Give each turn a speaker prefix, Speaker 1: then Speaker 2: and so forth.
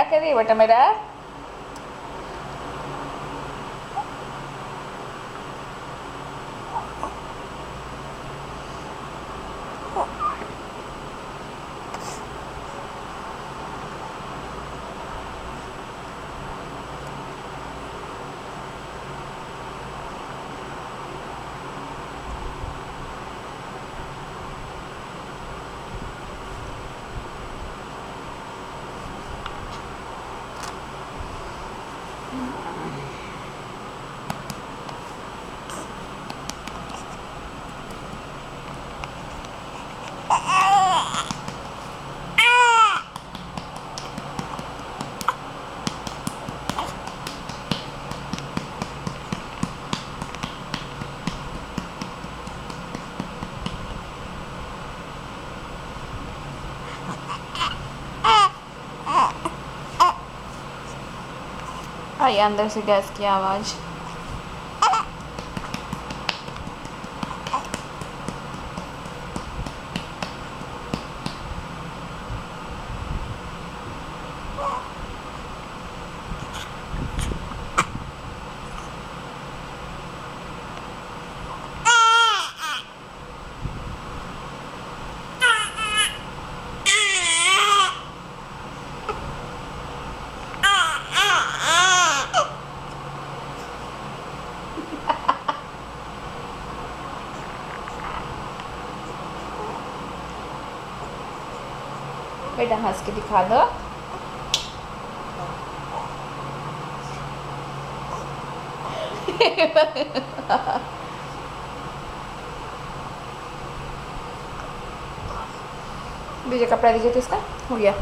Speaker 1: कर रही है बेटा मेरा? आई अंदर से गैस की आवाज़। बेटा हंस के दिखा दो। दीजिए कपड़ा, दीजिए तो इसका हो गया।